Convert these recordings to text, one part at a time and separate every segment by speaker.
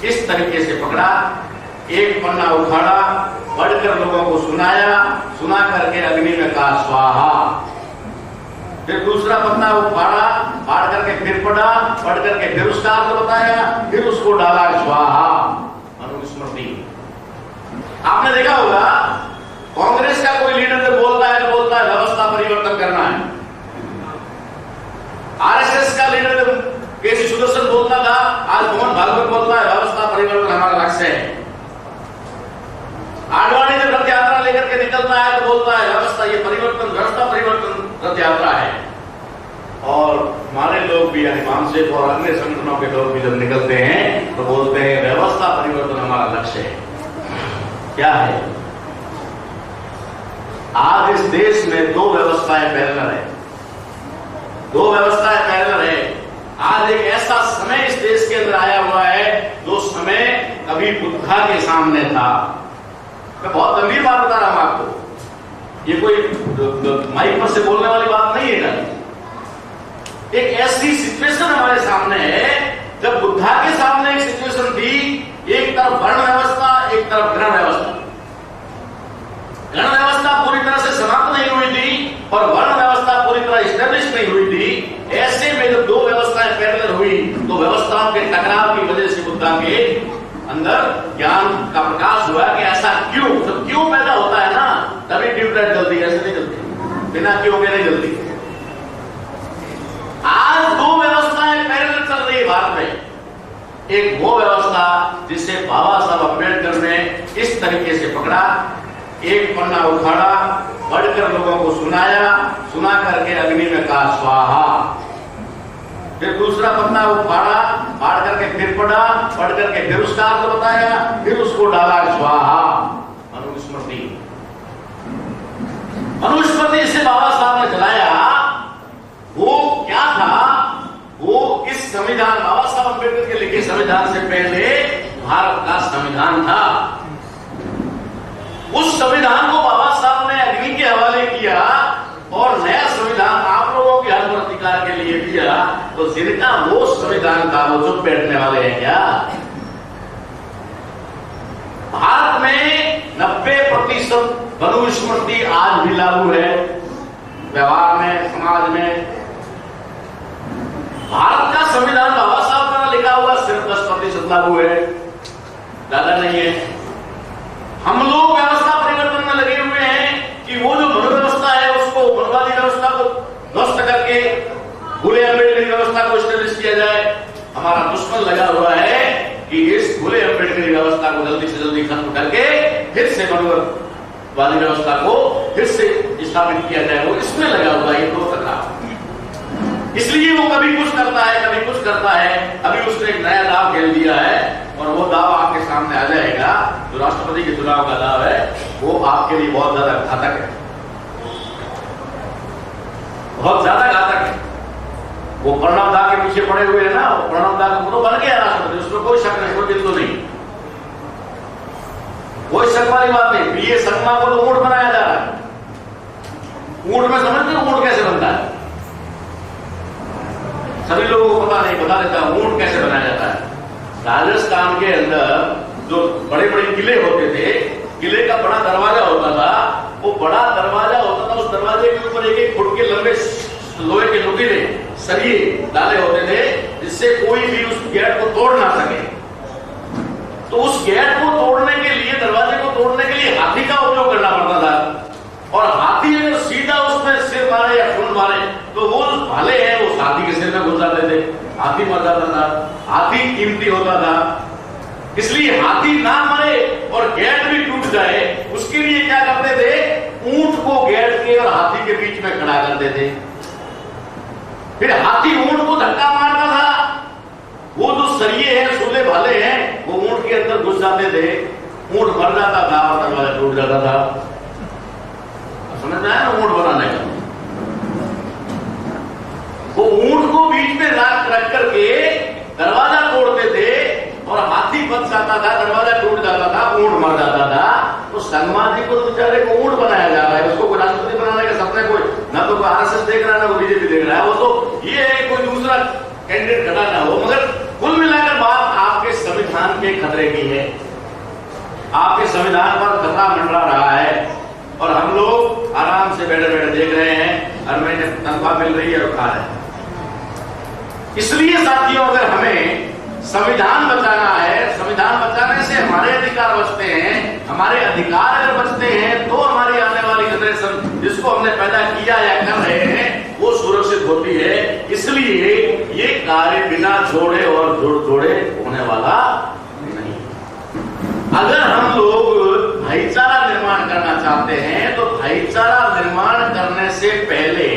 Speaker 1: इस तरीके से पकड़ा, एक पन्ना उखाड़ा, पढ़कर लोगों को सुनाया, सुना करके अग्नि में कहा स्वाहा। फिर दूसरा पन्ना उखाड़ा, फाड़ करके फिर पढ़ा, पढ़ करके फिर उसका अर्थ बताया, फिर उसको डाला स्वाहा। मनुस्मृति आपने देखा होगा, कांग्रेस का कोई लीडर जो बोलता है व्यवस्था परिवर्तन करना है। आरएसएस का लीडर केसी सुदर्शन बोलता था, आज मोहन भागवत बोलता है व्यवस्था परिवर्तन हमारा लक्ष्य है। आडवाणी जब रथ यात्रा लेकर के निकलता है तो बोलता है व्यवस्था परिवर्तन रथ यात्रा है। और हमारे लोग भी यानी मानसिक और अन्य संगठनों के लोग भी जब निकलते हैं तो बोलते हैं व्यवस्था परिवर्तन हमारा लक्ष्य है। क्या है? आज इस देश में दो व्यवस्थाएं पैरेलल है, आज एक ऐसा समय इस देश के अंदर आया हुआ है जो समय कभी बुद्धा के सामने था। मैं बहुत गंभीर बात बता रहा हूं आपको, ये कोई माइक पर से बोलने वाली बात नहीं है। एक ऐसी सिचुएशन हमारे सामने है, जब बुद्धा के सामने एक सिचुएशन थी, एक तरफ वर्ण व्यवस्था, एक तरफ गण व्यवस्था। गण व्यवस्था पूरी तरह से समाप्त नहीं हुई थी और वर्ण व्यवस्था पूरी तरह स्टैब्लिश नहीं हुई थी। ऐसे में जब दो व्यवस्थाएं पैरेलल हुई तो व्यवस्थाओं के टकराव की वजह से बुद्धा के अंदर ज्ञान का प्रकाश हुआ कि ऐसा क्यों, तो क्यों पैदा होता है ना, तभी ट्यूबलाइट जल्दी, ऐसे नहीं जलती, बिना क्यों के नहीं जलती। आज दो व्यवस्थाएं पैरेलल चल रही है भारत में। एक वो व्यवस्था जिसे बाबा साहब अम्बेडकर ने इस तरीके से पकड़ा, एक पन्ना उखाड़ा, पढ़कर लोगों को सुनाया, सुना करके अग्नि में कहा स्वाहा। फिर दूसरा पन्ना उखाड़ा, फाड़ करके फिर पढ़ा, पढ़ करके फिर उसका अर्थ बताया, फिर उसको डाला स्वाहा। मनुस्मृति से बाबा साहब ने चलाया, वो क्या था? वो इस संविधान, बाबा साहब अम्बेडकर के लिखे संविधान से पहले भारत का संविधान था। उस संविधान को बाबा साहब ने अग्नि के हवाले किया और नया संविधान आप लोगों के हक और अधिकार के लिए दिया। तो जिनका वो संविधान था वो चुप बैठने वाले हैं क्या? भारत में 90% मनुस्मृति आज भी लागू है, व्यवहार में, समाज में। भारत का संविधान बाबा साहब द्वारा लिखा हुआ सिर्फ 10% लागू है, ज्यादा नहीं है। हम लोग व्यवस्था परिवर्तन में लगे हुए हैं कि वो जो मनु व्यवस्था है उसको, मनवादी व्यवस्था को नष्ट करके फुले अम्बेडकर व्यवस्था को स्टैब्लिश किया जाए। हमारा दुश्मन लगा हुआ है कि इस फुले अम्बेडकर व्यवस्था को जल्दी से जल्दी खत्म करके फिर से मनुवादी व्यवस्था को फिर से स्थापित किया जाए, वो इसमें लगा हुआ है। ये दो टकराव, इसलिए वो कभी कुछ करता है, कभी कुछ करता है। अभी उसने एक नया दाव खेल दिया है और वो दाव आपके सामने आ जाएगा। जो राष्ट्रपति के चुनाव का दाव है वो आपके लिए बहुत ज्यादा घातक है, बहुत ज्यादा घातक है। वो प्रणब दा के पीछे पड़े हुए हैं ना, वो प्रणब दा को बन गया राष्ट्रपति, उसमें कोई शक नहीं, कोई बिंदु नहीं, कोई शक वाली बात नहीं। पीए शर्मा को तो ऊंट बनाया जा रहा है। ऊंट में समझते हो ऊंट कैसे बनता है? सभी लोगों को पता नहीं, बता देता हूं ऊंट कैसे बनाया जाता है। राजस्थान के अंदर जो बड़े बड़े किले होते थे, किले का बड़ा दरवाजा होता था, वो बड़ा दरवाजा होता था, उस दरवाजे के ऊपर एक फुट के लंबे लोहे के नुकीले सरिये डाले होते थे, जिससे कोई भी उस गेट को तोड़ ना सके। तो उस गेट को तोड़ने के लिए, दरवाजे को तोड़ने के लिए हाथी का उपयोग करना पड़ता था। और हाथी अगर सीधा उसमें सिर मारे या खून मारे तो वो भाले हैं वो हाथी के सिर में घुस जाते थे, हाथी मर जाता था। हाथी कीमती होता था, इसलिए हाथी ना मरे और गेट भी टूट जाए उसके लिए क्या करते थे? ऊंट को गेट के और हाथी के बीच में खड़ा करते थे। फिर हाथी ऊंट को धक्का मारता था, वो जो सरिये हैं, सूले भाले हैं, वो ऊंट के अंदर घुस जाते थे, ऊंट मर जाता था और दरवाजा टूट जाता था। समझ में आया ना ऊंट बनाने का? वो ऊंट को बीच में रख करके दरवाजा तोड़ते थे और हाथी बच जाता था, दरवाजा टूट जाता था, ऊंट मर जाता था। तो शर्मा जी को बेचारे को ऊंट बनाया जा रहा है, उसको कोई राष्ट्रपति बनाने का सपने कोई ना तो आरएसएस देख रहा है ना वो बीजेपी देख रहा है। वो तो ये है कोई दूसरा कैंडिडेट खड़ा ना हो। मगर कुल मिलाकर बात आपके संविधान संविधान के खतरे की है। आपके संविधान पर खतरा मंडरा रहा है और हम लोग आराम से बैठे बैठे देख रहे हैं, हर महीने तनख्वाह मिल रही है और खा रहे हैं। इसलिए साथियों, अगर हमें संविधान बचाना है, संविधान बचाने से हमारे अधिकार बचते हैं, हमारे अधिकार अगर बचते हैं तो हमारी आने वाली जनरेशन जिसको हमने पैदा किया या कर रहे हैं वो सुरक्षित होती है। इसलिए ये कार्य बिना छोड़े और जोड़े होने वाला नहीं। अगर हम लोग भाईचारा निर्माण करना चाहते हैं तो भाईचारा निर्माण करने से पहले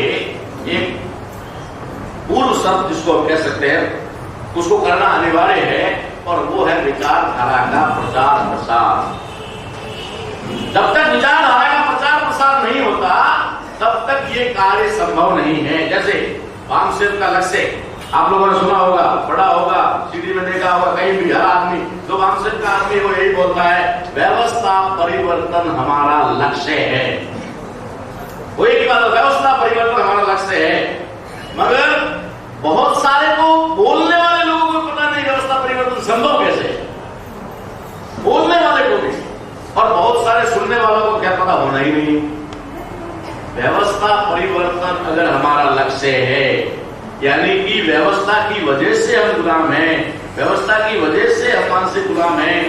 Speaker 1: एक पूर्व शर्त जिसको हम कह सकते हैं उसको करना अनिवार्य है और वो है विचारधारा का प्रचार प्रसार। जब तक विचारधारा का प्रचार प्रसार नहीं होता तब तक ये कार्य संभव नहीं है। जैसे वामसेन का लक्ष्य आप लोगों ने सुना होगा, पढ़ा होगा, सीडी में देखा होगा, कहीं भी हर आदमी जो वामसेन का आदमी वो यही बोलता है, व्यवस्था परिवर्तन हमारा लक्ष्य है। वो एक ही बात, व्यवस्था परिवर्तन हमारा लक्ष्य है। मगर बहुत सारे को बोलने वाले लोगों को पता नहीं व्यवस्था परिवर्तन संभव कैसे है, बोलने वाले को भी, और बहुत सारे सुनने वालों को क्या पता होना ही नहीं। व्यवस्था परिवर्तन अगर हमारा लक्ष्य है, यानी कि व्यवस्था की वजह से हम गुलाम हैं, व्यवस्था की वजह से हम मानसिक गुलाम हैं,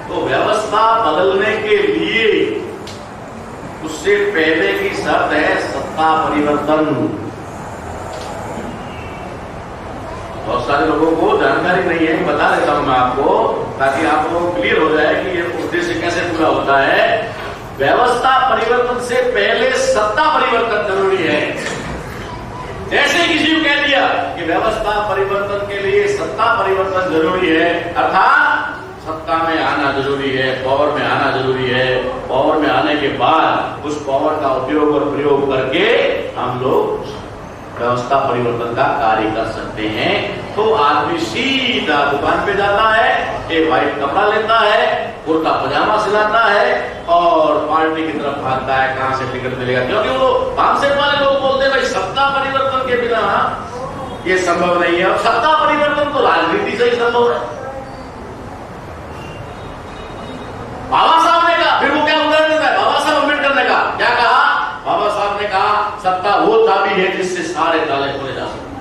Speaker 1: तो व्यवस्था बदलने के लिए उससे पहले की शर्त है सत्ता परिवर्तन। बहुत सारे लोगों को जानकारी नहीं है, बता देता हूं मैं आपको ताकि आप लोगों को क्लियर हो जाए कि ये उद्देश्य कैसे पूरा होता है। व्यवस्था परिवर्तन से पहले सत्ता परिवर्तन जरूरी है। जैसे किसी को कह दिया कि व्यवस्था परिवर्तन के लिए सत्ता परिवर्तन जरूरी है, अर्थात सत्ता में आना जरूरी है, पावर में आना जरूरी है, पावर में आने के बाद उस पावर का उपयोग और प्रयोग करके हम लोग व्यवस्था परिवर्तन का कार्य कर सकते हैं। तो आदमी सीधा दुकान पे जाता है, एक व्हाइट कपड़ा लेता है, कुर्ता पजामा सिलाता है और पार्टी की तरफ भागता है, कहां से टिकट मिलेगा। क्योंकि वो भामसेन वाले लोग बोलते हैं भाई सत्ता परिवर्तन के बिना ये संभव नहीं है, और सत्ता परिवर्तन तो राजनीति से ही संभव है। बाबा साहब ने कहा, फिर वो क्या उदाहरण देता है बाबा साहब अम्बेडकर ने कहा, क्या कहा बाबा साहब ने कहा, सत्ता वो चाबी है जिससे सारे ताले खोले जा सकते हैं।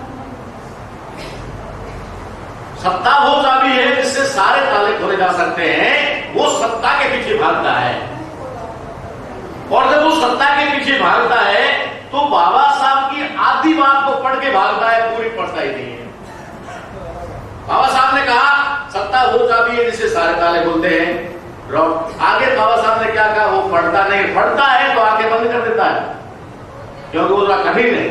Speaker 1: सत्ता वो चाबी है जिससे सारे ताले खोले जा सकते हैं। वो सत्ता के पीछे भागता है, और जब वो सत्ता के पीछे भागता है तो बाबा साहब की आधी बात को पढ़ के भागता है, पूरी पढ़ता ही नहीं है। बाबा साहब ने कहा सत्ता वो चाबी है जिससे सारे ताले खुलते हैं, आगे बाबा साहब ने क्या कहा, वो पढ़ता नहीं, पढ़ता है तो आंखें बंद कर देता है क्योंकि वो कठिन है।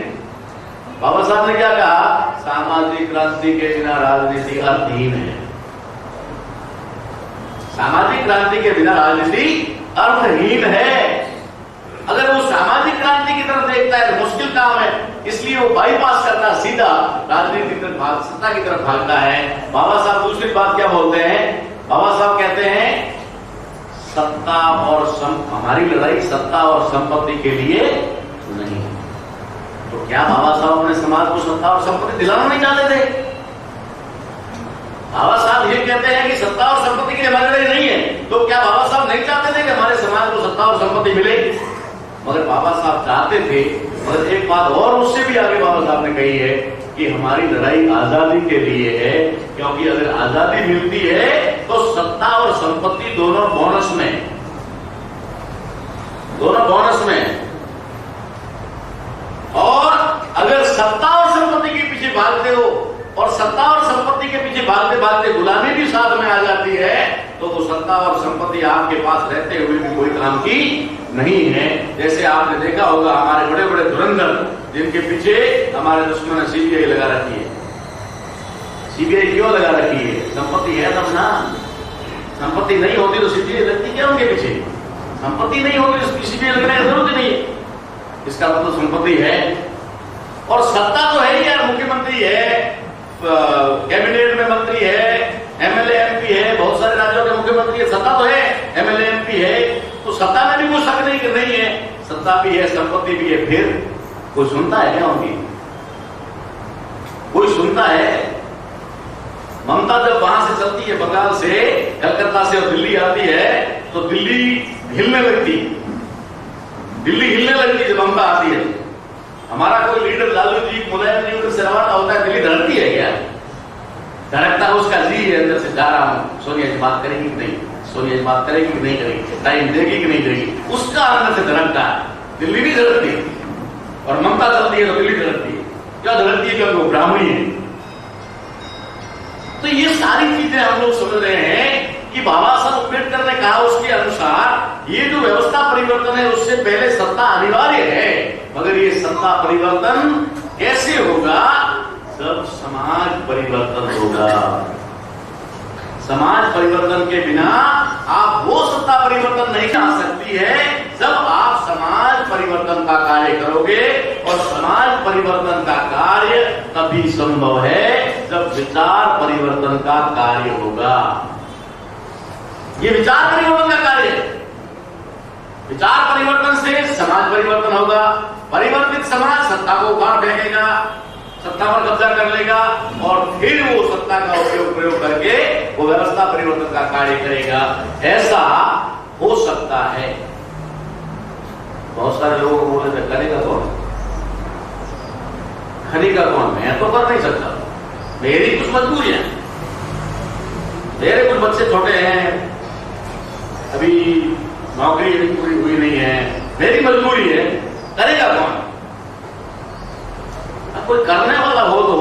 Speaker 1: बाबा साहब ने क्या कहा, सामाजिक क्रांति के बिना राजनीति अर्थहीन है। सामाजिक क्रांति के बिना राजनीति अर्थहीन है। अगर वो सामाजिक क्रांति की तरफ देखता है तो मुश्किल काम है, इसलिए वो बाईपास करता, सीधा राजनीति की तरफ, सत्ता की तरफ भागता है। बाबा साहब दूसरी बात क्या बोलते हैं, बाबा साहब कहते हैं सत्ता और हमारी लड़ाई सत्ता और संपत्ति के लिए नहीं। तो क्या बाबा साहब अपने समाज को सत्ता और संपत्ति दिलाना नहीं चाहते थे? बाबा साहब ये कहते हैं कि सत्ता और संपत्ति के लिए हमारी लड़ाई नहीं है, तो क्या बाबा साहब नहीं चाहते थे कि हमारे समाज को सत्ता और संपत्ति मिले? मगर बाबा साहब चाहते थे। मगर एक बात और उससे भी आगे बाबा साहब ने कही है कि हमारी लड़ाई आजादी के लिए है, क्योंकि अगर आजादी मिलती है तो सत्ता और संपत्ति दोनों बोनस में, और अगर सत्ता और संपत्ति के पीछे भागते हो और सत्ता और संपत्ति के पीछे भागते भागते गुलामी भी साथ में आ जाती है, तो वो सत्ता और संपत्ति आपके पास रहते हुए भी कोई काम की नहीं है। जैसे आपने देखा होगा हमारे बड़े बड़े धुरंधर जिनके पीछे हमारे दुश्मन ने सीबीआई लगा रखी है। सीबीआई क्यों लगा रखी है? संपत्ति है तब ना। संपत्ति नहीं होती तो सीबीआई लगती क्या उनके पीछे? संपत्ति नहीं होगी तो सीबीआई लगने की जरूरत नहीं है। इसका मतलब संपत्ति है। और सत्ता तो है ही यार, मुख्यमंत्री है, कैबिनेट में मंत्री है, एमएलए एमपी है, बहुत सारे राज्यों के मुख्यमंत्री है, सत्ता तो है, एमएलए एमपी है, तो सत्ता में भी कोई शक नहीं कि नहीं है, सत्ता भी है, संपत्ति भी है। फिर कोई सुनता है क्या उनकी? कोई सुनता है? ममता जब वहां से चलती है, बंगाल से, कलकत्ता से और दिल्ली आती है, तो दिल्ली हिलने लगती, दिल्ली हिलने लगती जब ममता आती है। हमारा कोई लीडर लालू जी, मुलायम जी उधर से रवाना होता है, दिल्ली धड़कती है क्या? धड़कता है उसका जी है अंदर से, जा रहा हूं, सोनिया जी बात करेगी कि नहीं, सोनिया जी बात करेगी कि नहीं करेगी, टाइम देगी कि नहीं देगी, उसका अंदर से धड़कता है। दिल्ली भी धड़कती है और ममता चलती है तो दिल्ली धड़कती है। क्या धड़कती है? क्योंकि वो ब्राह्मणी है। तो ये सारी चीजें हम लोग समझ रहे हैं कि बाबा साहब अम्बेडकर ने कहा उसके अनुसार ये जो व्यवस्था परिवर्तन है उससे पहले सत्ता अनिवार्य है, मगर ये सत्ता परिवर्तन कैसे होगा? जब समाज परिवर्तन होगा। समाज परिवर्तन के बिना आप वो सत्ता परिवर्तन नहीं ला सकती है जब आप समाज परिवर्तन का कार्य करोगे, और समाज परिवर्तन का कार्य तभी संभव है जब विचार परिवर्तन का कार्य होगा। ये विचार परिवर्तन का कार्य है। विचार परिवर्तन से समाज परिवर्तन होगा। परिवर्तित समाज सत्ता को उखाड़ फेंकेगा, सत्ता पर कब्जा कर लेगा, और फिर वो सत्ता का प्रयोग करके वो व्यवस्था परिवर्तन का कार्य करेगा। ऐसा हो सकता है। बहुत सारे लोगों को बोले थे करेगा कौन, खरीगा कौन? मैं तो कर नहीं सकता, मेरी कुछ मजबूरी है, मेरे कुछ बच्चे छोटे हैं, अभी नौकरी पूरी हुई नहीं है, मेरी मजबूरी है, करेगा कौन? अब कोई करने वाला हो तो